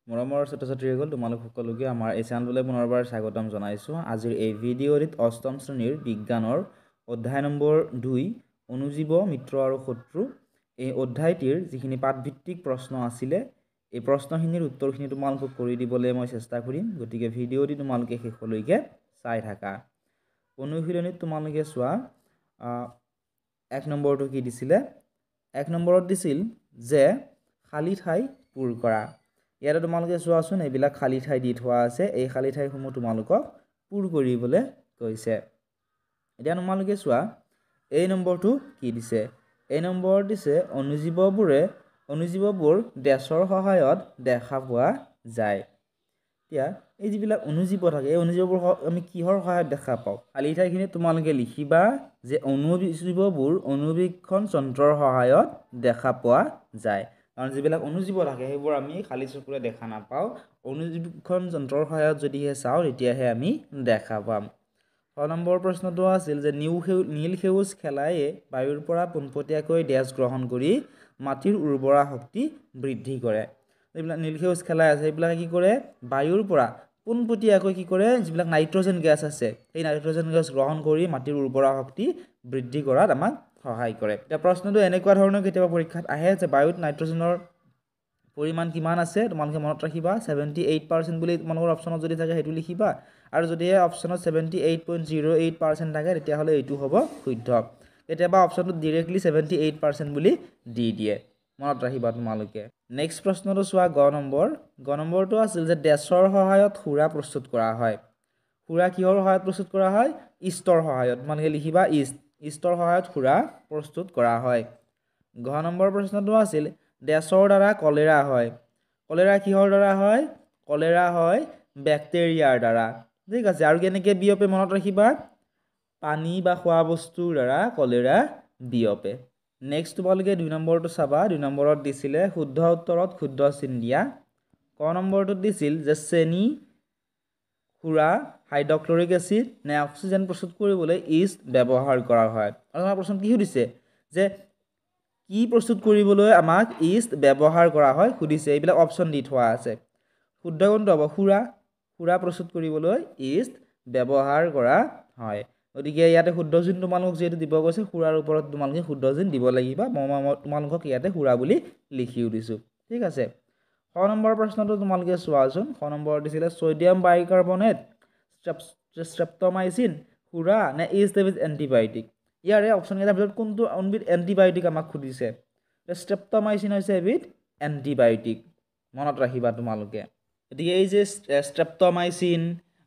মৰমৰ ছাত্ৰ-ছাত্ৰীসকল তোমালোক সকলোকে আমাৰ এই চেনেললৈ পুনৰবাৰ স্বাগতম জনাইছোঁ। আজিৰ এই ভিডিঅ'টিত অষ্টম শ্ৰেণীৰ বিজ্ঞানৰ অধ্যায় নম্বৰ 2 অনুজীৱ মিত্ৰ আৰু শত্ৰু এই অধ্যায়টিৰ যিখিনি পাঠভিত্তিক প্ৰশ্ন আছিলে এই প্ৰশ্নখিনিৰ উত্তৰখিনি তোমালোকক কৰি দিবলৈ মই চেষ্টা কৰিম। গতিকে ভিডিঅ'টি তোমালোকে শেষলৈকে চাই থাকা। অনুশীলনীত তোমালোকে চোৱা 1 নম্বৰটো কি দিছিলে? 1 নম্বৰত দিছিল যে খালী ঠাই পূৰ কৰা। ইয়াতে তোমালোকে চোৱাচোন এইবিলাক খালী ঠাই দি থোৱা আছে, এই খালী ঠাইসমূহ তোমালোকক পূৰ কৰিবলৈ কৈছে। এতিয়া তোমালোকে চোৱা এই নম্বৰটো কি দিছে? এই নম্বৰ দিছে অনুজীৱবোৰ ডেছৰ সহায়ত দেখা পোৱা যায়। এতিয়া এই যিবিলাক অনুজীৱ থাকে এই অনুজীৱবোৰ আমি কিহৰ সহায়ত দেখা পাওঁ? খালী ঠাইখিনি তোমালোকে লিখিবা যে অনুজীৱবোৰ অনুবীক্ষণ যন্ত্ৰৰ সহায়ত দেখা পোৱা যায়। কাৰণ যিবিলাক অনুজীৱ থাকে সেইবোৰ আমি খালী চকুৰে দেখা নাপাওঁ, অনুবীক্ষণ যন্ত্ৰৰ সহায়ত যদিহে চাওঁ তেতিয়াহে আমি দেখা পাম। 6 নম্বৰ প্ৰশ্নটো আছিল যে নীল সেউজ খেলায়ে বায়ুৰ পৰা পোনপটীয়াকৈ ডেছ গ্ৰহণ কৰি মাটিৰ উৰ্বৰা শক্তি বৃদ্ধি কৰে। এইবিলাক নীল সেউজ খেলাই আছে এইবিলাকে কি কৰে? বায়ুৰ পৰা পোনপটীয়াকৈ কি কৰে? যিবিলাক নাইট্ৰজেন গেছ আছে সেই নাইট্ৰজেন গেছ গ্ৰহণ কৰি মাটিৰ উৰ্বৰা শক্তি বৃদ্ধি কৰাত আমাক সহায় কৰে। এতিয়া প্ৰশ্নটো এনেকুৱা ধৰণৰ কেতিয়াবা পৰীক্ষাত আহে যে বায়ুত নাইট্ৰজেনৰ পৰিমাণ কিমান আছে? তোমালোকে মনত ৰাখিবা 78% বুলি তোমালোকৰ অপশ্যনত যদি থাকে সেইটো লিখিবা, আৰু যদিহে অপশ্যনত 78.08% থাকে তেতিয়াহ'লে এইটো হ'ব শুদ্ধ। কেতিয়াবা অপশ্যনটোত ডিৰেক্টলি 78% বুলি দি দিয়ে, মনত ৰাখিবা তোমালোকে। নেক্সট প্ৰশ্নটো চোৱা গ নম্বৰটো আছিল যে ডেছৰ সহায়ত সুৰা প্ৰস্তুত কৰা হয়। সুৰা কিহৰ সহায়ত প্ৰস্তুত কৰা হয়? ইষ্টৰ সহায়ত। তোমালোকে লিখিবা ইষ্টৰ সহায়ত সুৰা প্ৰস্তুত কৰা হয়। ঘ নম্বৰ প্ৰশ্নটো আছিল ডেছৰ দ্বাৰা কলেৰা হয়। কলেৰা কিহৰ দ্বাৰা হয়? কলেৰা হয় বেক্টেৰিয়াৰ দ্বাৰা। ঠিক আছে, আৰু কেনেকৈ বিয়পে মনত ৰাখিবা? পানী বা খোৱা বস্তুৰ দ্বাৰা কলেৰা বিয়পে। নেক্সট তোমালোকে 2 নম্বৰটো চাবা। 2 নম্বৰত দিছিলে শুদ্ধ উত্তৰত শুদ্ধ চিন দিয়া। ক নম্বৰটোত দিছিল যে চেনি, সুৰা, হাইড্ৰক্লৰিক এচিড নে অক্সিজেন প্ৰস্তুত কৰিবলৈ ইষ্ট ব্যৱহাৰ কৰা হয়। আৰু আমাৰ প্ৰশ্ন কি সুধিছে যে কি প্ৰস্তুত কৰিবলৈ আমাক ইষ্ট ব্যৱহাৰ কৰা হয় সুধিছে। এইবিলাক অপশ্যন দি থোৱা আছে। শুদ্ধ কোনটো হ'ব? সুৰা প্ৰস্তুত কৰিবলৈ ইষ্ট ব্যৱহাৰ কৰা হয়। গতিকে ইয়াতে শুদ্ধ চিন তোমালোকক যিহেতু দিব গৈছে সুৰাৰ ওপৰত তোমালোকে শুদ্ধ চিন দিব লাগিব। মই তোমালোকক ইয়াতে সুৰা বুলি লিখিও দিছোঁ। ঠিক আছে। 6 নম্বৰ প্ৰশ্নটো তোমালোকে চোৱাচোন। 6 নম্বৰত দিছিলে ছ'ডিয়াম বাইকাৰ্বনেট, ষ্ট্ৰেপ্টমাইচিন, সুৰা নে ইষ্ট এবিধ এণ্টিবায়'টিক। ইয়াৰে অপশ্যনকেইটাৰ ভিতৰত কোনটো এণ্টিবায়'টিক আমাক সুধিছে? ষ্ট্ৰেপ্টমাইচিন হৈছে এবিধ এণ্টিবায়'টিক, মনত ৰাখিবা তোমালোকে। গতিকে এই যে ষ্ট্ৰেপ্টমাইচিন,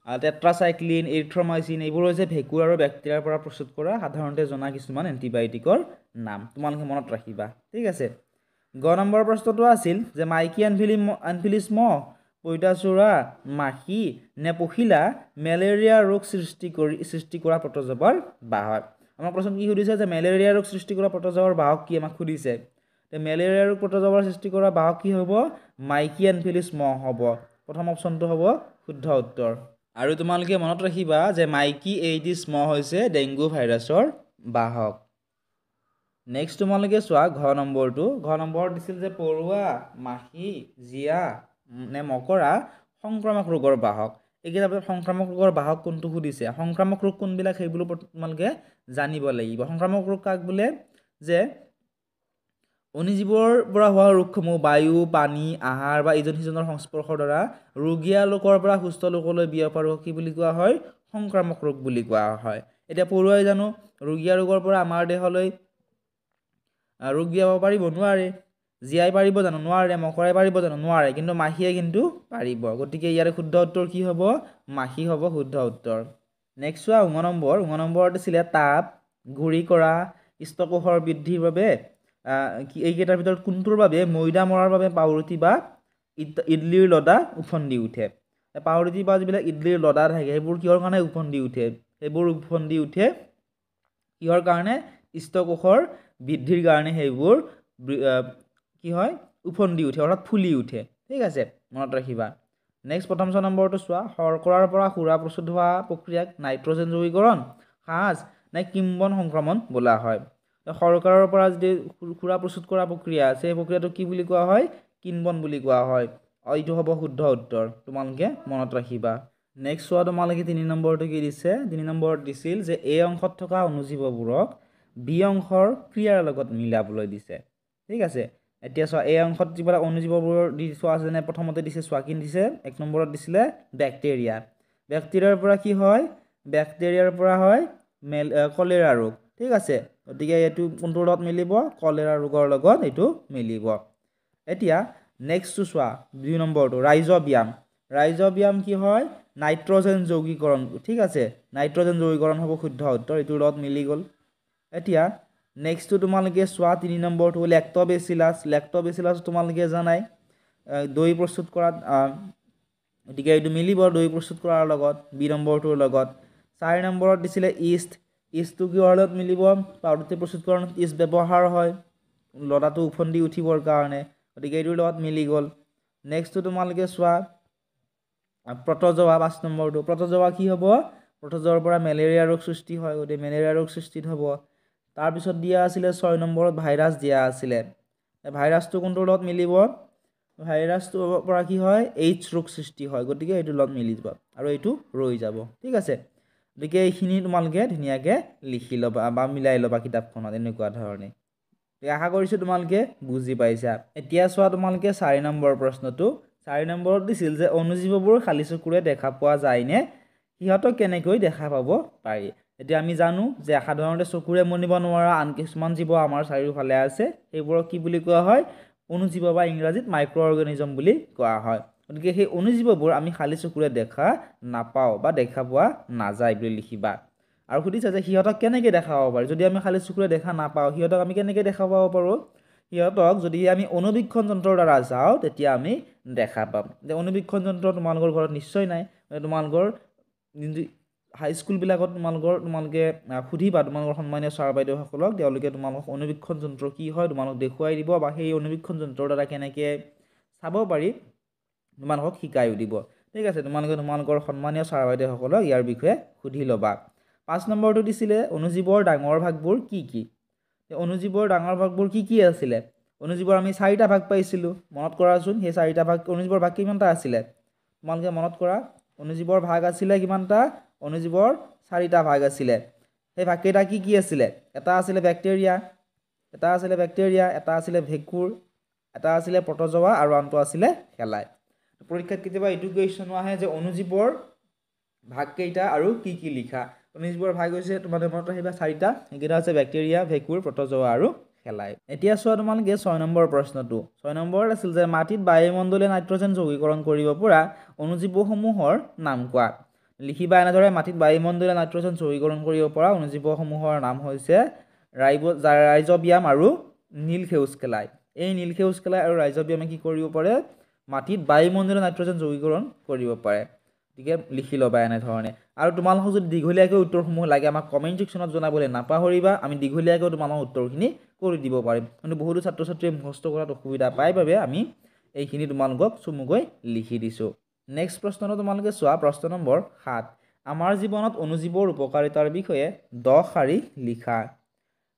টেট্ৰাচাইক্লিন, এৰিথ্ৰমাইচিন এইবোৰ হৈছে ভেঁকুৰ আৰু বেক্টেৰিয়াৰ পৰা প্ৰস্তুত কৰা সাধাৰণতে জনা কিছুমান এণ্টিবায়'টিকৰ নাম, তোমালোকে মনত ৰাখিবা। ঠিক আছে। গ নম্বৰ প্ৰশ্নটো আছিল যে মাইকী এনফিলিছ মহ, পঁইতাচোৰা, মাখি নে পখিলা মেলেৰিয়া ৰোগ সৃষ্টি কৰা প্ৰটোজোৱাৰ বাহক। আমাৰ প্ৰশ্ন কি সুধিছে যে মেলেৰিয়া ৰোগ সৃষ্টি কৰা প্ৰটোজোৱাৰ বাহক কি আমাক সুধিছে। মেলেৰিয়া ৰোগ প্ৰটোজোৱাৰ সৃষ্টি কৰা বাহক কি হ'ব? মাইকী এনফিলিছ মহ হ'ব। প্ৰথম অপশ্যনটো হ'ব শুদ্ধ উত্তৰ। আৰু তোমালোকে মনত ৰাখিবা যে মাইকী এইডিছ মহ হৈছে ডেংগু ভাইৰাছৰ বাহক। নেক্সট তোমালোকে চোৱা ঘ নম্বৰটো। ঘ নম্বৰত দিছিল যে পৰুৱা, মাখি, জিয়া নে মকৰা সংক্ৰামক ৰোগৰ বাহক। এইকেইটাৰ ভিতৰত সংক্ৰামক ৰোগৰ বাহক কোনটো সুধিছে? সংক্ৰামক ৰোগ কোনবিলাক সেইবোৰ তোমালোকে জানিব লাগিব। সংক্ৰামক ৰোগ কাক বোলে? যে অনুজীৱৰ পৰা হোৱা ৰোগসমূহ বায়ু, পানী, আহাৰ বা ইজন সিজনৰ সংস্পৰ্শৰ দ্বাৰা ৰোগীয়া লোকৰ পৰা সুস্থ লোকলৈ বিয়পা ৰোগ কি বুলি কোৱা হয়? সংক্ৰামক ৰোগ বুলি কোৱা হয়। এতিয়া পৰুৱাই জানো ৰোগীয়া ৰোগৰ পৰা আমাৰ দেহলৈ ৰোগ বিয়পাব পাৰিব? নোৱাৰে। জীয়াই পাৰিব জানো? নোৱাৰে। মকৰাই পাৰিব জানো? নোৱাৰে। কিন্তু মাখিয়ে কিন্তু পাৰিব। গতিকে ইয়াৰে শুদ্ধ উত্তৰ কি হ'ব? মাখি হ'ব শুদ্ধ উত্তৰ। নেক্সট চোৱা 9 নম্বৰ। 9 নম্বৰত আছিলে তাপ, ঘূৰি কৰা, স্থকোষৰ বৃদ্ধিৰ বাবে এইকেইটাৰ ভিতৰত কোনটোৰ বাবে মৈদা মৰাৰ বাবে পাউৰুটি বা ইডলিৰ লদা উফন্দি উঠে। পাউৰুটি বা যিবিলাক ইডলিৰ লদা থাকে সেইবোৰ কিহৰ কাৰণে উফন্দি উঠে? সেইবোৰ উফন্দি উঠে কিহৰ কাৰণে? স্থকোষৰ বৃদ্ধিৰ কাৰণে সেইবোৰ কি হয়? উফন্দি উঠে, অৰ্থাৎ ফুলি উঠে। ঠিক আছে, মনত ৰাখিবা। নেক্সট প্ৰথম 6 নম্বৰটো চোৱা। শৰ্কৰাৰ পৰা সুৰা প্ৰস্তুত হোৱা প্ৰক্ৰিয়াক নাইট্ৰজেন যৌগীকৰণ, সাজ নে কিম্বন সংক্ৰমণ বোলা হয়। শৰ্কৰাৰ পৰা যদি সুৰা প্ৰস্তুত কৰা প্ৰক্ৰিয়া আছে সেই প্ৰক্ৰিয়াটো কি বুলি কোৱা হয়? কিম্বন বুলি কোৱা হয়। এইটো হ'ব শুদ্ধ উত্তৰ তোমালোকে মনত ৰাখিবা নেক্সট চোৱা তোমালোকে 3 নম্বৰটো কি দিছে 3 নম্বৰত দিছিল যে এই অংশত থকা অনুজীৱবোৰক বি অংশৰ ক্ৰিয়াৰ লগত মিলাবলৈ দিছে ঠিক আছে এতিয়া চোৱা এই অংশত যিবিলাক অনুজীৱবোৰ দি চোৱা আছে যেনে প্ৰথমতে দিছে চোৱা কি দিছে 1 নম্বৰত দিছিলে ব্যাকটেৰিয়া ব্যাকটেৰিয়াৰ পৰা কি হয় ব্যাকটেৰিয়াৰ পৰা হয় কলেৰা ৰোগ ঠিক আছে গতিকে এইটো কোনটোৰ লগত মিলিব কলেৰা ৰোগৰ লগত এইটো মিলিব এতিয়া নেক্সট চোৱা 2 নম্বৰটো ৰাইজোবিয়াম কি হয় নাইট্ৰজেন যৌগীকৰণ ঠিক আছে নাইট্ৰজেন যৌগীকৰণ হ'ব শুদ্ধ উত্তৰ এইটোৰ লগত মিলি গ'ল এতিয়া নেক্সটটো তোমালোকে চোৱা 3 নম্বৰটো লেক্টোবেচিলাছ তোমালোকে জানাই দৈ প্ৰস্তুত কৰাত গতিকে এইটো মিলিব দৈ প্ৰস্তুত কৰাৰ লগত 2 নম্বৰটোৰ লগত 4 নম্বৰত দিছিলে ইষ্টটো কিহৰ লগত মিলিব পাউৰুটি প্ৰস্তুতকৰণত ইষ্ট ব্যৱহাৰ হয় লতাটো উফন্দি উঠিবৰ কাৰণে গতিকে এইটোৰ লগত মিলি গ'ল নেক্সটটো তোমালোকে চোৱা প্ৰটোজোৱা 5 নম্বৰটো প্ৰটোজোৱা কি হ'ব প্ৰটোজোৱাৰ পৰা মেলেৰিয়া ৰোগ সৃষ্টি হয় গতিকে মেলেৰিয়া ৰোগ সৃষ্টিত হ'ব তাৰপিছত দিয়া আছিলে 6 নম্বৰত ভাইৰাছ দিয়া আছিলে ভাইৰাছটো কোনটোৰ লগত মিলিব ভাইৰাছটোৰ পৰা কি হয় এইচ ৰোগ সৃষ্টি হয় গতিকে এইটোৰ লগত মিলি যাব আৰু এইটো ৰৈ যাব ঠিক আছে গতিকে এইখিনি তোমালোকে ধুনীয়াকৈ লিখি ল'বা বা মিলাই ল'বা কিতাপখনত এনেকুৱা ধৰণে আশা কৰিছোঁ তোমালোকে বুজি পাইছা এতিয়া চোৱা তোমালোকে 4 নম্বৰ প্ৰশ্নটো 4 নম্বৰত দিছিল যে অনুজীৱবোৰ খালী চকুৰে দেখা পোৱা যায়নে সিহঁতক কেনেকৈ দেখা পাব পাৰি এতিয়া আমি জানো যে সাধাৰণতে চকুৰে মনিব নোৱাৰা আন কিছুমান জীৱ আমাৰ চাৰিওফালে আছে সেইবোৰক কি বুলি কোৱা হয় অনুজীৱ বা ইংৰাজীত মাইক্ৰ অৰ্গানিজম বুলি কোৱা হয় গতিকে সেই অনুজীৱবোৰ আমি খালী চকুৰে দেখা নাপাওঁ বা দেখা পোৱা নাযায় বুলি লিখিবা আৰু সুধিছে যে সিহঁতক কেনেকৈ দেখা পাব পাৰি যদি আমি খালী চকুৰে দেখা নাপাওঁ সিহঁতক আমি কেনেকৈ দেখা পাব পাৰোঁ সিহঁতক যদি আমি অনুবীক্ষণ যন্ত্ৰৰ দ্বাৰা যাওঁ তেতিয়া আমি দেখা পাম যে অনুবীক্ষণ যন্ত্ৰ তোমালোকৰ ঘৰত নিশ্চয় নাই তোমালোকৰ হাইস্কুলবিলাকত তোমালোকে সুধিবা তোমালোকৰ সন্মানীয় ছাৰ বাইদেউসকলক তেওঁলোকে তোমালোকক অনুবীক্ষণ যন্ত্ৰ কি হয় তোমালোক দেখুৱাই দিব বা সেই অনুবীক্ষণ যন্ত্ৰৰ দ্বাৰা কেনেকৈ চাব পাৰি তোমালোকক শিকাইও দিব ঠিক আছে তোমালোকৰ সন্মানীয় ছাৰ বাইদেউসকলক ইয়াৰ বিষয়ে সুধি ল'বা 5 নম্বৰটো দিছিলে অনুজীৱৰ ডাঙৰ ভাগবোৰ কি অনুজীৱৰ ডাঙৰ ভাগবোৰ কি আছিলে অনুজীৱৰ আমি 4টা ভাগ পাইছিলোঁ মনত কৰাচোন সেই 4টা ভাগ অনুজীৱৰ ভাগ কিমানটা আছিলে তোমালোকে মনত কৰা অনুজীৱৰ ভাগ আছিলে কিমানটা অনুজীৱৰ 4টা ভাগ আছিলে সেই ভাগকেইটা কি আছিলে এটা আছিলে ব্যাকটেৰিয়া এটা আছিলে ভেঁকুৰ এটা আছিলে প্ৰটোজোৱা আৰু আনটো আছিলে শেলাই পৰীক্ষাত কেতিয়াবা এইটো কুৱেশ্যনো আহে যে অনুজীৱৰ ভাগকেইটা আৰু কি লিখা অনুজীৱৰ ভাগ হৈছে তোমাদেৰ মনত ৰাখিবা 4টা এইকেইটা আছে ব্যাকটেৰিয়া ভেঁকুৰ প্ৰটোজোৱা আৰু শেলাই এতিয়া চোৱা তোমালোকে 6 নম্বৰ প্ৰশ্নটো 6 নম্বৰত আছিল যে মাটিত বায়ুমণ্ডলীয় নাইট্ৰজেন যৌগীকৰণ কৰিব পৰা অনুজীৱসমূহৰ নাম কোৱা লিখিবা এনেদৰে মাটিত বায়ুমণ্ডলীয় নাইট্ৰজেন যৌগীকৰণ কৰিব পৰা অনুজীৱসমূহৰ নাম হৈছে ৰাইজোবিয়াম আৰু নীলসেউজ শেলাই এই নীলসেউজ শেলাই আৰু ৰাইজোবিয়ামে কি কৰিব পাৰে মাটিত বায়ুমণ্ডলীয় নাইট্ৰজেন যৌগীকৰণ কৰিব পাৰে গতিকে লিখি ল'বা এনেধৰণে আৰু তোমালোকক যদি দীঘলীয়াকৈ উত্তৰসমূহ লাগে আমাক কমেণ্ট ছেকশ্যনত জনাবলৈ নাপাহৰিবা আমি দীঘলীয়াকৈ তোমালোকক উত্তৰখিনি কৰি দিব পাৰিম কিন্তু বহুতো ছাত্ৰ ছাত্ৰীয়ে মুখস্থ কৰাত অসুবিধা পায় বাবে আমি এইখিনি তোমালোকক চমুকৈ লিখি দিছোঁ নেক্সট প্ৰশ্নটো তোমালোকে চোৱা প্ৰশ্ন নম্বৰ 7 আমাৰ জীৱনত অনুজীৱৰ উপকাৰিতাৰ বিষয়ে 10 শাৰী লিখা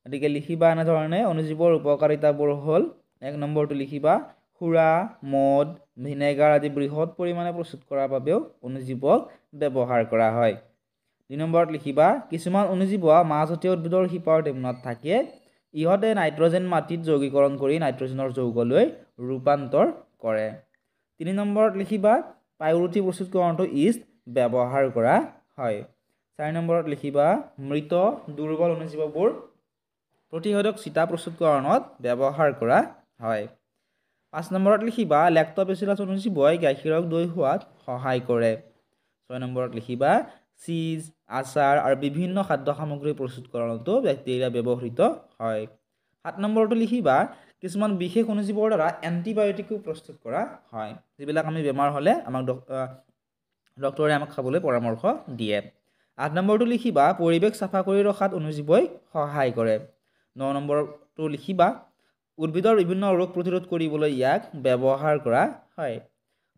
গতিকে লিখিবা এনেধৰণে অনুজীৱৰ উপকাৰিতাবোৰ হ'ল 1 নম্বৰটো লিখিবা সুৰা মদ ভিনেগাৰ আদি বৃহৎ পৰিমাণে প্ৰস্তুত কৰাৰ বাবেও অনুজীৱক ব্যৱহাৰ কৰা হয় 2 নম্বৰত লিখিবা কিছুমান অনুজীৱ মাহজাতীয় উদ্ভিদৰ শিপাৰ টেমুনাত থাকে ইহঁতে নাইট্ৰজেন মাটিত যৌগীকৰণ কৰি নাইট্ৰজেনৰ যৌগলৈ ৰূপান্তৰ কৰে 3 নম্বৰত লিখিবা পাউৰুটি প্ৰস্তুতকৰণতো ইষ্ট ব্যৱহাৰ কৰা হয় 4 নম্বৰত লিখিবা মৃত দুৰ্বল অনুজীৱবোৰ প্ৰতিষেধক চিটা প্ৰস্তুতকৰণত ব্যৱহাৰ কৰা হয় 5 নম্বৰত লিখিবা লেক্টোবেচিলাছ অনুজীৱই গাখীৰক দৈ হোৱাত সহায় কৰে 6 নম্বৰত লিখিবা চিজ আচাৰ আৰু বিভিন্ন খাদ্য সামগ্ৰী প্ৰস্তুতকৰণতো বেক্টেৰিয়া ব্যৱহৃত হয় 7 নম্বৰটো লিখিবা কিছুমান বিশেষ অনুজীৱৰ দ্বাৰা এন্টিবায়টিকো প্ৰস্তুত কৰা হয় যিবিলাক আমি বেমাৰ হ'লে আমাক ডক্টৰে আমাক খাবলৈ পৰামৰ্শ দিয়ে 8 নম্বৰটো লিখিবা পৰিৱেশ চাফা কৰি ৰখাত অনুজীৱই সহায় কৰে 9 নম্বৰটো লিখিবা উদ্ভিদৰ বিভিন্ন ৰোগ প্ৰতিৰোধ কৰিবলৈ ইয়াক ব্যৱহাৰ কৰা হয়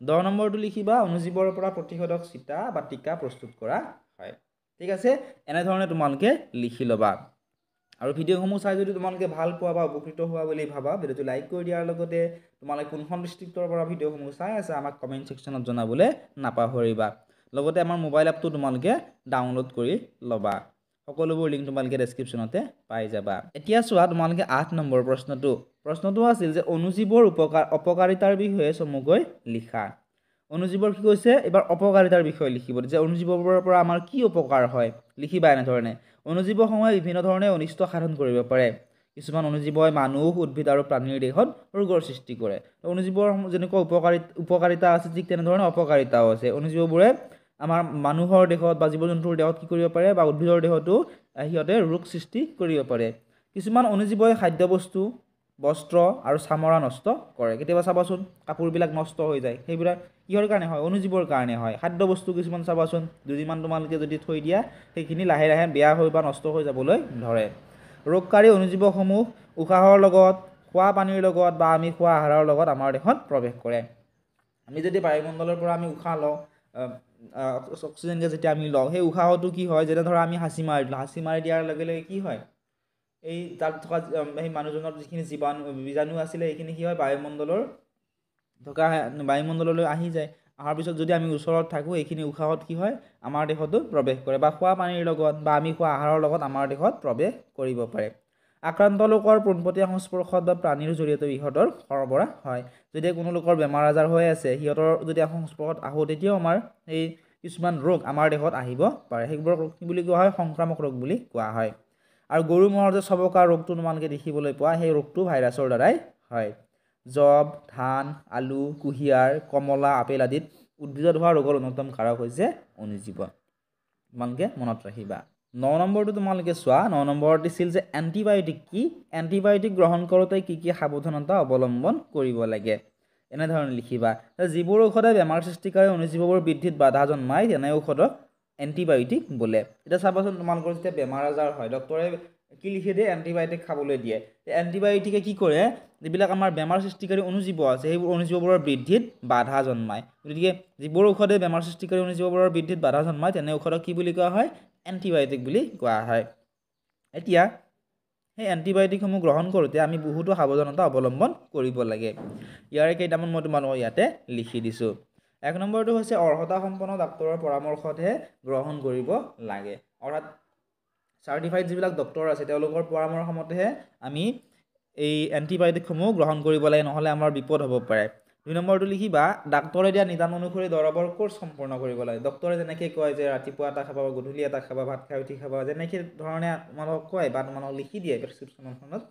10 নম্বৰটো লিখিবা অনুজীৱৰ পৰা প্ৰতিষেধক চিটা বা টিকা প্ৰস্তুত কৰা হয় ঠিক আছে এনেধৰণে তোমালোকে লিখি ল'বা আৰু ভিডিঅ'সমূহ চাই যদি তোমালোকে ভাল পোৱা বা উপকৃত হোৱা বুলি ভাবা ভিডিঅ'টো লাইক কৰি দিয়াৰ লগতে তোমালোকে কোনখন ডিষ্ট্ৰিক্টৰ পৰা ভিডিঅ'সমূহ চাই আছে আমাক কমেণ্ট ছেকশ্যনত জনাবলৈ নাপাহৰিবা লগতে আমাৰ মোবাইল এপটো তোমালোকে ডাউনলোড কৰি ল'বা সকলোবোৰ লিংক তোমালোকে ডেছক্ৰিপশ্যনতে পাই যাবা এতিয়া চোৱা তোমালোকে 8 নম্বৰ প্ৰশ্নটো আছিল যে অনুজীৱৰ অপকাৰিতাৰ বিষয়ে চমুকৈ লিখা অনুজীৱৰ কি কৈছে এবাৰ অপকাৰিতাৰ বিষয়ে লিখিব যে অনুজীৱবোৰৰ পৰা আমাৰ কি উপকাৰ হয় লিখিবা এনেধৰণে অনুজীৱসমূহে বিভিন্ন ধৰণে অনিষ্ট সাধন কৰিব পাৰে কিছুমান অনুজীৱই মানুহ উদ্ভিদ আৰু প্ৰাণীৰ দেহত ৰোগৰ সৃষ্টি কৰে অনুজীৱৰ যেনেকুৱা উপকাৰিতা আছে ঠিক তেনেধৰণে অপকাৰিতাও আছে অনুজীৱবোৰে আমাৰ মানুহৰ দেহত বা জীৱ জন্তুৰ দেহত কি কৰিব পাৰে বা উদ্ভিদৰ দেহতো সিহঁতে ৰোগ সৃষ্টি কৰিব পাৰে কিছুমান অনুজীৱই খাদ্যবস্তু বস্ত্ৰ আৰু চামৰা নষ্ট কৰে কেতিয়াবা চাবাচোন কাপোৰবিলাক নষ্ট হৈ যায় সেইবিলাক কিহৰ কাৰণে হয় অনুজীৱৰ কাৰণে হয় খাদ্যবস্তু কিছুমান চাবাচোন দুদিনমান তোমালোকে যদি থৈ দিয়া সেইখিনি লাহে লাহে বেয়া হৈ বা নষ্ট হৈ যাবলৈ ধৰে ৰোগকাৰী অনুজীৱসমূহ উশাহৰ লগত খোৱা পানীৰ লগত বা আমি খোৱা আহাৰৰ লগত আমাৰ দেহত প্ৰৱেশ কৰে আমি যদি বায়ুমণ্ডলৰ পৰা আমি উশাহ লওঁ অক্সিজেন গেছ যেতিয়া আমি লওঁ সেই উশাহটো কি হয় যেনে ধৰা আমি হাঁচি মাৰি দিয়াৰ লগে লগে কি হয় এই তাত থকা সেই মানুহজনৰ যিখিনি বীজাণু আছিলে সেইখিনি কি হয় বায়ুমণ্ডললৈ আহি যায় অহাৰ পিছত যদি আমি ওচৰত থাকোঁ এইখিনি উশাহত কি হয় আমাৰ দেহতো প্ৰৱেশ কৰে বা খোৱা পানীৰ লগত বা আমি খোৱা আহাৰৰ লগত আমাৰ দেহত প্ৰৱেশ কৰিব পাৰে আক্ৰান্ত লোকৰ পোনপটীয়া সংস্পৰ্শত বা প্ৰাণীৰ জৰিয়তে ইহঁতৰ সৰবৰাহ হয় যদি কোনো লোকৰ বেমাৰ আজাৰ হৈ আছে সিহঁতৰ যদি সংস্পৰ্শত আহোঁ তেতিয়াও আমাৰ এই কিছুমান ৰোগ আমাৰ দেহত আহিব পাৰে সেইবোৰক কি বুলি কোৱা হয় সংক্ৰামক ৰোগ বুলি কোৱা হয় আৰু গৰু ম'হৰ যে চবকা ৰোগটো তোমালোকে দেখিবলৈ পোৱা সেই ৰোগটো ভাইৰাছৰ দ্বাৰাই হয় জব ধান আলু কুঁহিয়াৰ কমলা আপেল আদিত উদ্ভিদত হোৱা ৰোগৰ অন্যতম কাৰক হৈছে অনুজীৱ তোমালোকে মনত ৰাখিবা 9 নম্বৰটো তোমালোকে চোৱা 9 নম্বৰত দিছিল যে এণ্টিবায়'টিক কি এণ্টিবায়'টিক গ্ৰহণ কৰোঁতে কি কি সাৱধানতা অৱলম্বন কৰিব লাগে এনেধৰণে লিখিবা যিবোৰ ঔষধে বেমাৰ সৃষ্টিকাৰী অনুজীৱবোৰ বৃদ্ধিত বাধা জন্মায় তেনে ঔষধক এণ্টিবায়'টিক বোলে এতিয়া চাবাচোন তোমালোকৰ যেতিয়া বেমাৰ আজাৰ হয় ডক্টৰে কি লিখি দিয়ে এণ্টিবায়'টিক খাবলৈ দিয়ে এণ্টিবায়'টিকে কি কৰে যিবিলাক আমাৰ বেমাৰ সৃষ্টিকাৰী অনুজীৱ আছে সেইবোৰ অনুজীৱবোৰৰ বৃদ্ধিত বাধা জন্মায় গতিকে যিবোৰ ঔষধে বেমাৰ সৃষ্টিকাৰী অনুজীৱবোৰৰ বৃদ্ধিত বাধা জন্মায় তেনে ঔষধক কি বুলি কোৱা হয় এণ্টিবায়'টিক বুলি কোৱা হয় এতিয়া সেই এণ্টিবায়'টিকসমূহ গ্ৰহণ কৰোঁতে আমি বহুতো সাৱধানতা অৱলম্বন কৰিব লাগে ইয়াৰে কেইটামান মই তোমালোকক ইয়াতে লিখি দিছোঁ 1 নম্বৰটো হৈছে অৰ্হতা সম্পন্ন ডাক্তৰৰ পৰামৰ্শতহে গ্ৰহণ কৰিব লাগে অৰ্থাৎ চাৰ্টিফাইড যিবিলাক ডক্তৰ আছে তেওঁলোকৰ পৰামৰ্শ মতেহে আমি এই এণ্টিবায়'টিকসমূহ গ্ৰহণ কৰিব লাগে নহ'লে আমাৰ বিপদ হ'ব পাৰে 2 নম্বৰটো লিখিবা ডাক্তৰে দিয়া নিদান অনুসৰি দৰৱৰ কোৰ্চ সম্পূৰ্ণ কৰিব লাগে ডক্তৰে যেনেকৈ কয় যে ৰাতিপুৱা এটা খাবা গধূলি এটা খাবা ভাত খাই উঠি খাবা যেনেকৈ ধৰণে তোমালোকক কয় বা তোমালোকক লিখি দিয়ে প্ৰেছক্ৰিপশ্যনখনত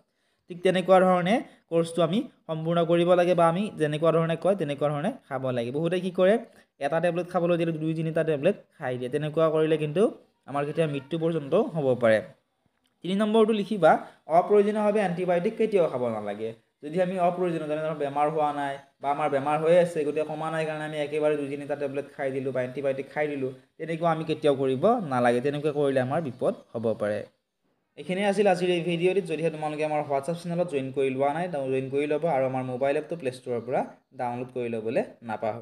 ঠিক তেনেকুৱা ধৰণে কোৰ্চটো আমি সম্পূৰ্ণ কৰিব লাগে বা আমি যেনেকুৱা ধৰণে কয় তেনেকুৱা ধৰণে খাব লাগে বহুতে কি কৰে এটা টেবলেট খাবলৈ দিলে 2-3টা টেবলেট খাই দিয়ে তেনেকুৱা কৰিলে কিন্তু আমাৰ কেতিয়া মৃত্যু পৰ্যন্ত হ'ব পাৰে 3 নম্বৰটো লিখিবা অপ্ৰয়োজনীয়ভাৱে এণ্টিবায়'টিক কেতিয়াও খাব নালাগে যদি আমি অপ্ৰয়োজনীয় যেনে ধৰক বেমাৰ হোৱা নাই বা আমাৰ বেমাৰ হৈ আছে গতিকে কমা নাই কাৰণে আমি একেবাৰে 2-3টা টেবলেট খাই দিলোঁ বা এণ্টিবায়'টিক খাই দিলোঁ তেনেকুৱা আমি কেতিয়াও কৰিব নালাগে তেনেকুৱা কৰিলে আমাৰ বিপদ হ'ব পাৰে এইখিনি আছিল আজিৰ এই ভিডিঅ'টিত যদিহে তোমালোকে আমাৰ হোৱাটছআপ চেনেলত জইন কৰি লোৱা নাই জইন কৰি ল'বা আৰু আমাৰ মোবাইল এপটো প্লে ষ্ট'ৰৰ পৰা ডাউনলোড কৰি ল'বলৈ নাপাহৰিবা